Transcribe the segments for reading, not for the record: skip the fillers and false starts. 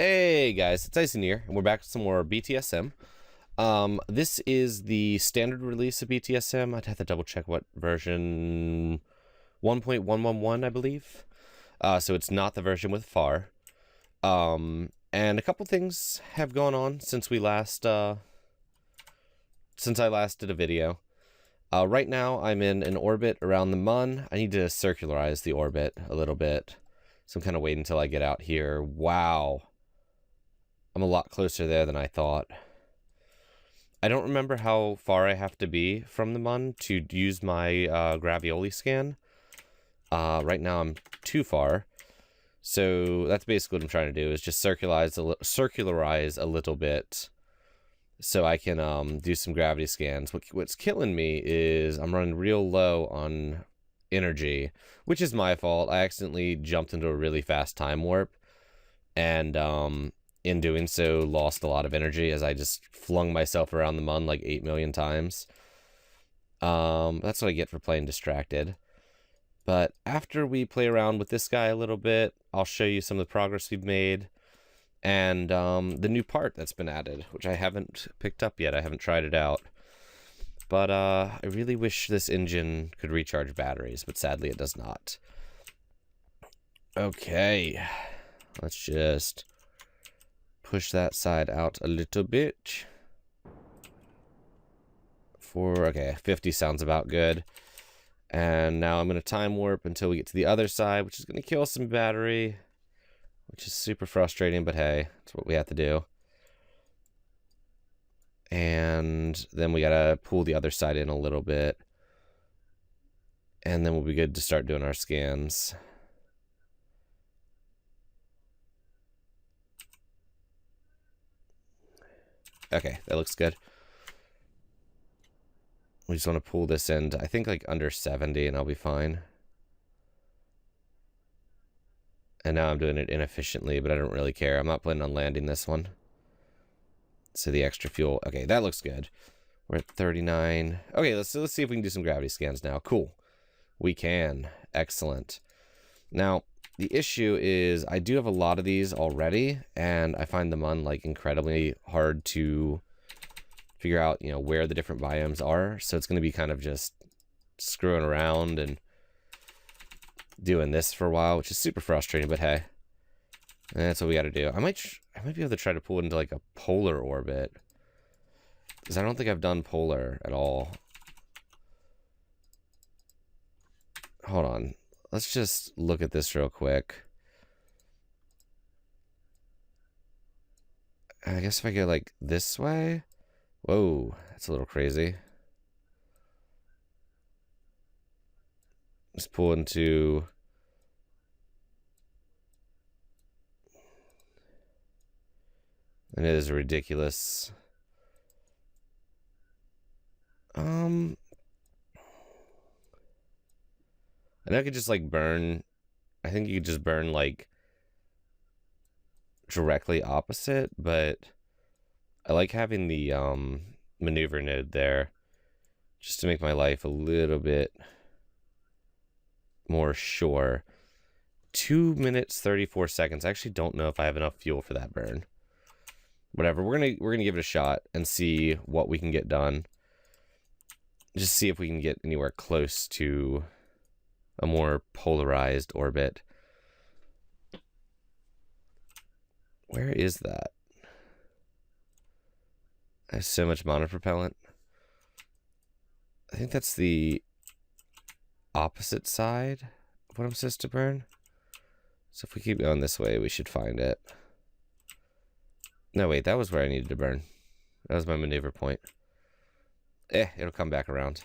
Hey guys, it's IcyNewYear, and we're back with some more BTSM. This is the standard release of BTSM. I'd have to double check what version 1.111, I believe. So it's not the version with FAR. And a couple things have gone on since we last since I last did a video. Right now I'm in an orbit around the Mun. I need to circularize the orbit a little bit. So I'm kind of waiting until I get out here. Wow. I'm a lot closer there than I thought. I don't remember how far I have to be from the Mun to use my gravioli scan. Right now I'm too far. So that's basically what I'm trying to do, is just circularize a little bit so I can do some gravity scans. What's killing me is I'm running real low on energy, which is my fault. I accidentally jumped into a really fast time warp, and in doing so lost a lot of energy as I just flung myself around the Mun like 8 million times. That's what I get for playing distracted. But after we play around with this guy a little bit, I'll show you some of the progress we've made and the new part that's been added, which I haven't picked up yet. I haven't tried it out. But I really wish this engine could recharge batteries, but sadly it does not. Okay, let's just push that side out a little bit. Okay, 50 sounds about good. And now I'm going to time warp until we get to the other side, which is going to kill some battery, which is super frustrating, but hey, it's what we have to do. And then we got to pull the other side in a little bit. And then we'll be good to start doing our scans. Okay, that looks good. We just want to pull this in to, I think, like under 70, and I'll be fine. And now I'm doing it inefficiently, but I don't really care. I'm not planning on landing this one. So the extra fuel. Okay, that looks good. We're at 39. Okay, let's see if we can do some gravity scans now. Cool. We can. Excellent. Now, the issue is I do have a lot of these already, and I find them on like incredibly hard to figure out, you know, where the different biomes are. So it's going to be kind of just screwing around and doing this for a while, which is super frustrating, but hey, that's what we got to do. I might be able to try to pull it into like a polar orbit, because I don't think I've done polar at all. Hold on. Let's just look at this real quick. I guess if I go like this way. Whoa, that's a little crazy. Let's pull into... And it is ridiculous. I know I could just like burn. I think you could just burn like directly opposite, but I like having the maneuver node there just to make my life a little bit more sure. 2 minutes 34 seconds. I actually don't know if I have enough fuel for that burn. Whatever, we're gonna give it a shot and see what we can get done. Just see if we can get anywhere close to a more polarized orbit. Where is that? I have so much monopropellant. I think that's the opposite side of what I'm supposed to burn. So if we keep going this way, we should find it. No, wait, that was where I needed to burn. That was my maneuver point. It'll come back around.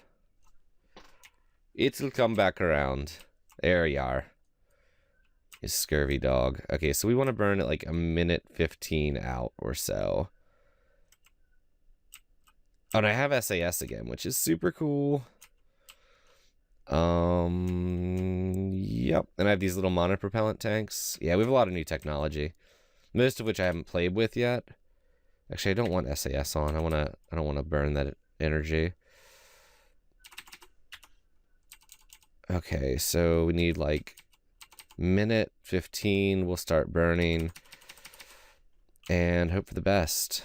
It'll come back around. There you are. You scurvy dog. Okay, so we want to burn at like a minute 15 out or so. Oh, and I have SAS again, which is super cool. Yep. And I have these little monopropellant tanks. Yeah, we have a lot of new technology. Most of which I haven't played with yet. Actually, I don't want SAS on. I don't want to burn that energy. Okay, so we need like minute 15. We'll start burning. and hope for the best.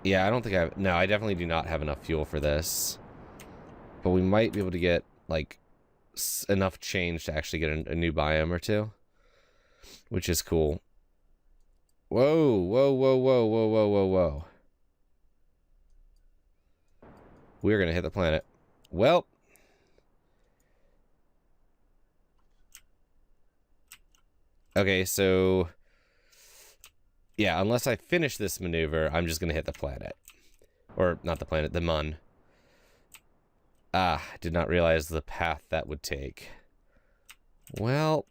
Yeah, I don't think I definitely do not have enough fuel for this. But we might be able to get, like, enough change to actually get a new biome or two. Which is cool. Whoa, whoa, whoa, whoa, whoa, whoa, whoa, whoa. We're gonna hit the planet. Well. Okay, so... yeah, unless I finish this maneuver, I'm just gonna hit the planet. Or, not the planet, the Mun. Ah, I did not realize the path that would take. Well,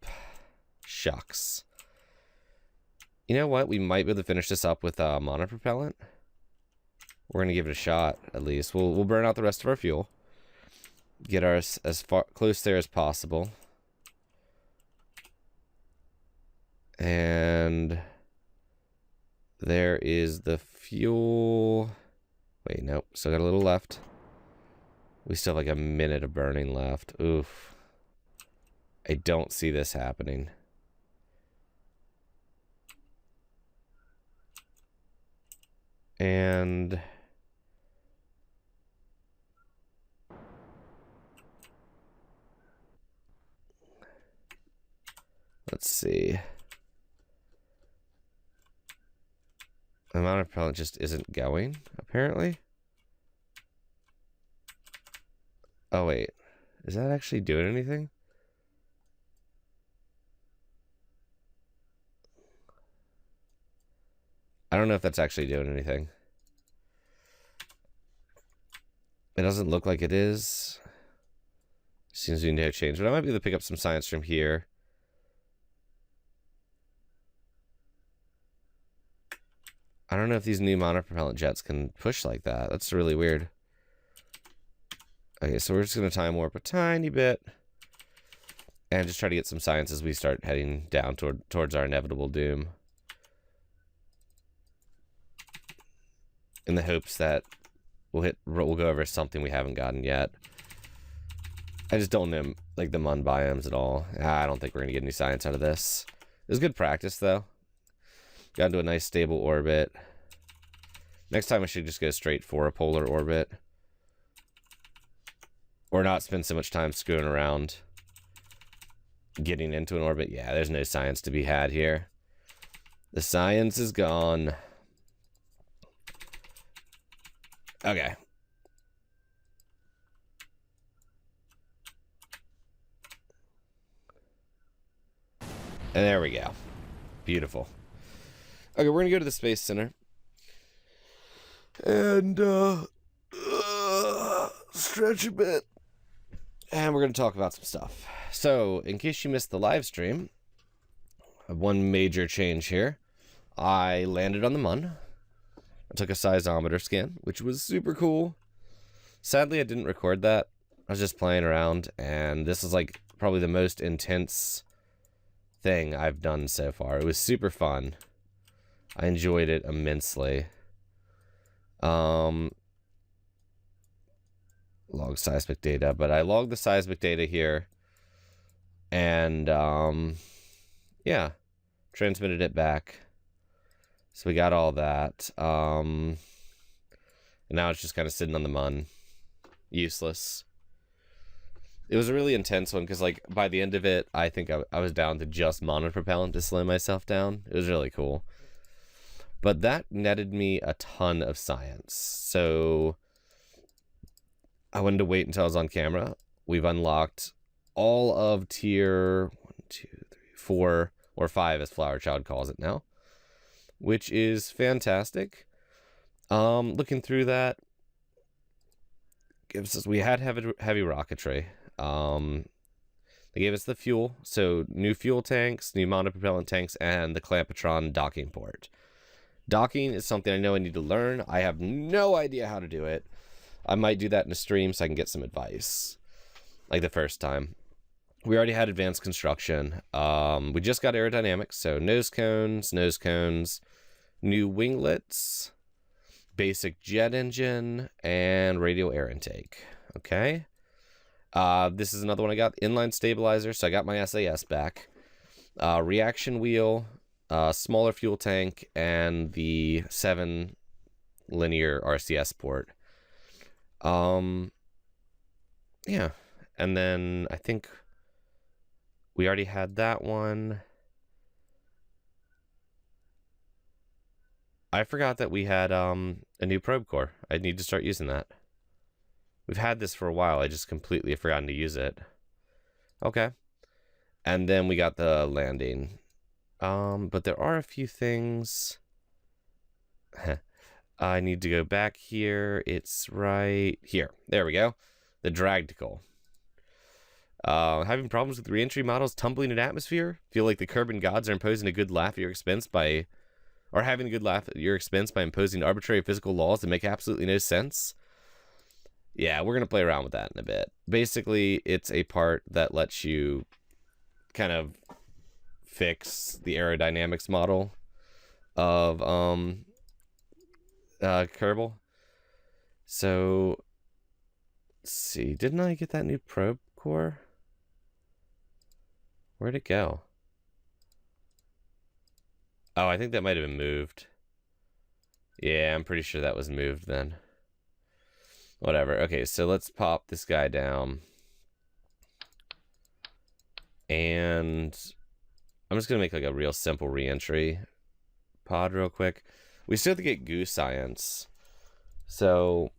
shucks. You know what? We might be able to finish this up with monopropellant. We're gonna give it a shot, at least. We'll burn out the rest of our fuel. Get ours as far close there as possible. And there is the fuel. Wait, nope. Still got a little left. We still have like a minute of burning left. Oof. I don't see this happening. And let's see. The amount of propellant just isn't going, apparently. Oh, wait. Is that actually doing anything? I don't know if that's actually doing anything. It doesn't look like it is. Seems to be no change. But I might be able to pick up some science from here. I don't know if these new monopropellant jets can push like that. That's really weird. Okay, so we're just going to time warp a tiny bit. And just try to get some science as we start heading down towards our inevitable doom. In the hopes that we'll go over something we haven't gotten yet. I just don't know, like, the Mun biomes at all. I don't think we're going to get any science out of this. It was good practice, though. Got into a nice stable orbit. Next time I should just go straight for a polar orbit. Or not spend so much time screwing around getting into an orbit. Yeah, there's no science to be had here. The science is gone. Okay. And there we go. Beautiful. Okay, we're gonna go to the Space Center. And, stretch a bit. And we're gonna talk about some stuff. So, in case you missed the live stream, one major change here. I landed on the Mun. I took a seismometer scan, which was super cool. Sadly, I didn't record that. I was just playing around, and this is like probably the most intense thing I've done so far. It was super fun. I enjoyed it immensely. Log seismic data, but I logged the seismic data here, and yeah, transmitted it back. So we got all that. And now it's just kind of sitting on the Mun. Useless. It was a really intense one because, like, by the end of it, I think I was down to just monopropellant to slow myself down. It was really cool. But that netted me a ton of science. So I wanted to wait until I was on camera. We've unlocked all of tier 1, 2, 3, 4, or 5, as Flower Child calls it now, which is fantastic. Looking through that, gives us, we had heavy rocketry. They gave us the fuel, so new fuel tanks, new monopropellant tanks, and the Clampetron docking port. Docking is something I know I need to learn. I have no idea how to do it. I might do that in a stream so I can get some advice, like the first time. We already had advanced construction. We just got aerodynamics, so nose cones, new winglets, basic jet engine, and radial air intake. Okay. This is another one I got, inline stabilizer, so I got my SAS back. reaction wheel, smaller fuel tank, and the 7 linear RCS port. Yeah, and then I think we already had that one. I forgot that we had a new probe core. I need to start using that. We've had this for a while. I just completely forgotten to use it. Okay. And then we got the landing. But there are a few things. I need to go back here. It's right here. There we go. The dragticle. Having problems with reentry models tumbling in atmosphere? Feel like the Kerbal gods are imposing a good laugh at your expense by... Or having a good laugh at your expense by imposing arbitrary physical laws that make absolutely no sense? Yeah, we're going to play around with that in a bit. Basically, it's a part that lets you kind of fix the aerodynamics model of Kerbal. So, let's see. Didn't I get that new probe core? Where'd it go? Oh, I think that might have been moved. Yeah, I'm pretty sure that was moved then. Whatever. Okay, so let's pop this guy down. And I'm just going to make like a real simple reentry pod real quick. We still have to get goo science. So,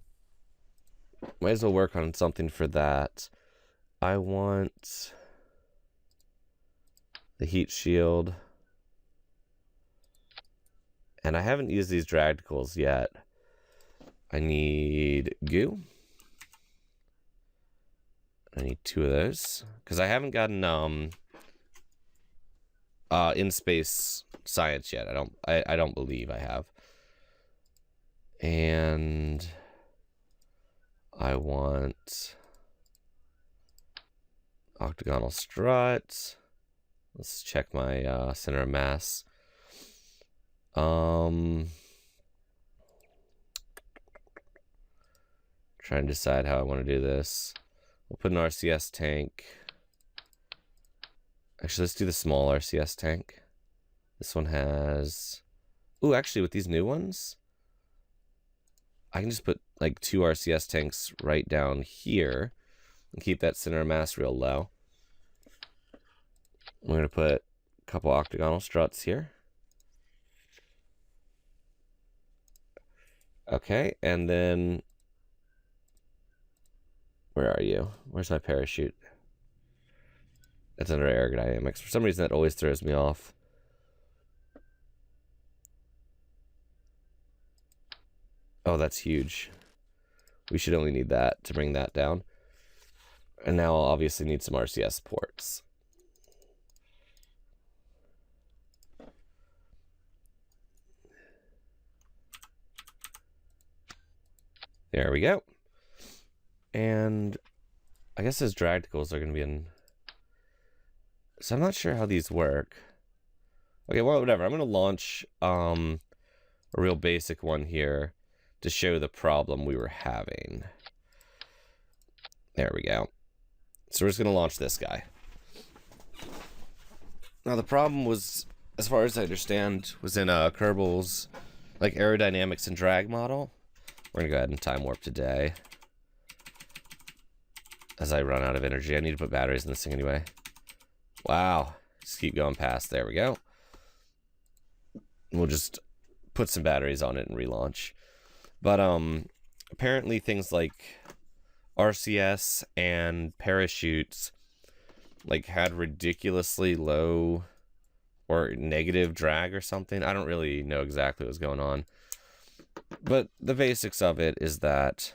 might as well work on something for that. I want the heat shield. And I haven't used these dragticles yet. I need goo. I need 2 of those. Because I haven't gotten in-space science yet. I don't believe I have. And I want octagonal strut. Let's check my center of mass. Trying to decide how I want to do this. We'll put an RCS tank. Actually, let's do the small RCS tank. This one has... Ooh, actually, with these new ones, I can just put like 2 RCS tanks right down here and keep that center of mass real low. We're going to put a couple octagonal struts here. Okay, and then... Where are you? Where's my parachute? It's under aerodynamics. For some reason, that always throws me off. Oh, that's huge. We should only need that to bring that down. And now I'll obviously need some RCS ports. There we go. And I guess those dragticles are going to be in... So I'm not sure how these work. Okay, well, whatever. I'm going to launch a real basic one here to show the problem we were having. There we go. So we're just going to launch this guy. Now the problem was, as far as I understand, was in Kerbal's like aerodynamics and drag model. We're going to go ahead and time warp today. As I run out of energy, I need to put batteries in this thing anyway. Wow. Just keep going past. There we go. We'll just put some batteries on it and relaunch. But apparently things like RCS and parachutes like had ridiculously low or negative drag or something. I don't really know exactly what's going on. But the basics of it is that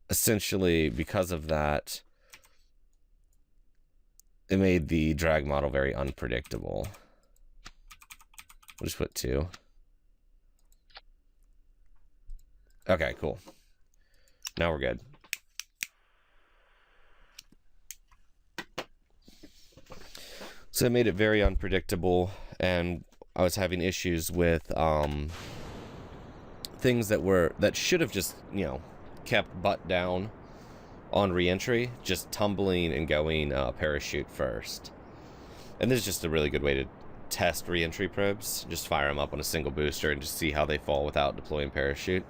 essentially because of that, it made the drag model very unpredictable. We'll just put 2. Okay, cool. Now we're good. So it made it very unpredictable, and I was having issues with things that should have just, kept butt down on re-entry, just tumbling and going parachute first. And this is just a really good way to test re-entry probes. Just fire them up on a single booster and just see how they fall without deploying parachute.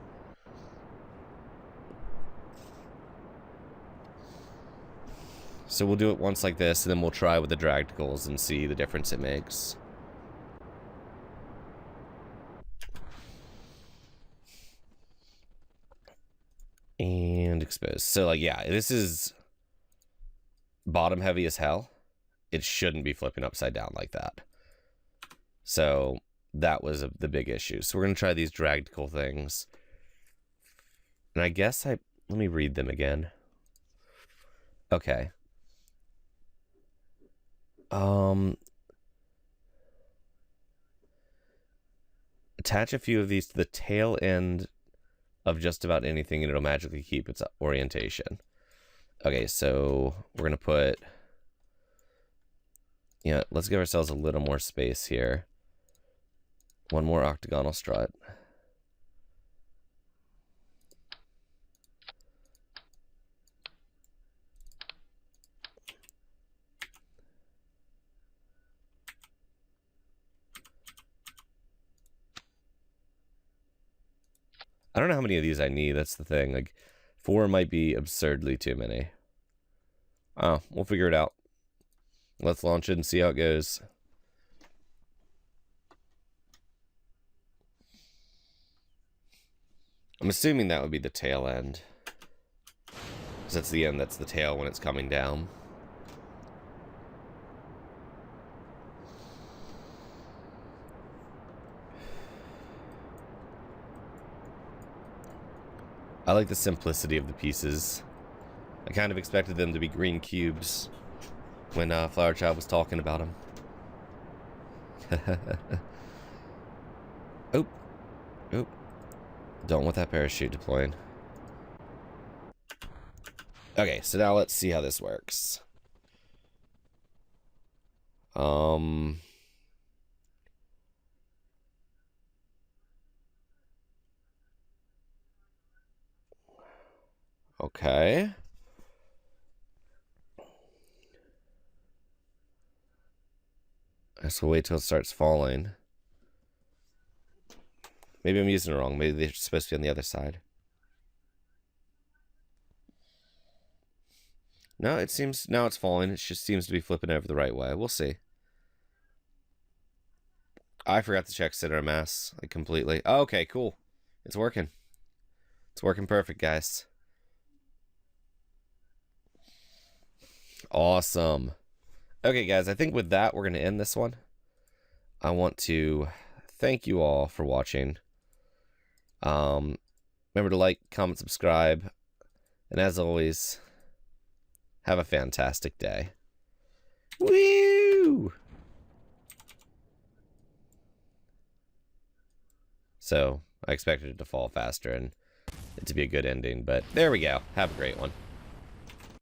So we'll do it once like this, and then we'll try with the dragticles and see the difference it makes. And expose. So, like, yeah, this is bottom heavy as hell. It shouldn't be flipping upside down like that. So that was the big issue. So we're going to try these dragtical things. And I guess let me read them again. Okay. Attach a few of these to the tail end of just about anything and it'll magically keep its orientation. Okay, so we're going to put... Yeah, let's give ourselves a little more space here. One more octagonal strut. I don't know how many of these I need, that's the thing. Like, 4 might be absurdly too many. Oh, we'll figure it out. Let's launch it and see how it goes. I'm assuming that would be the tail end. Because that's the end, that's the tail when it's coming down. I like the simplicity of the pieces. I kind of expected them to be green cubes when Flower Child was talking about them. Oop. Oop. Don't want that parachute deploying. Okay, so now let's see how this works. Okay. I guess we'll wait till it starts falling. Maybe I'm using it wrong. Maybe they're supposed to be on the other side. No, it seems... Now it's falling. It just seems to be flipping over the right way. We'll see. I forgot to check center of mass, like, completely. Oh, okay, cool. It's working. It's working perfect, guys. Awesome. Okay, guys, I think with that, we're going to end this one. I want to thank you all for watching. Remember to like, comment, subscribe. And as always, have a fantastic day. Woo! So, I expected it to fall faster and it to be a good ending, but there we go. Have a great one.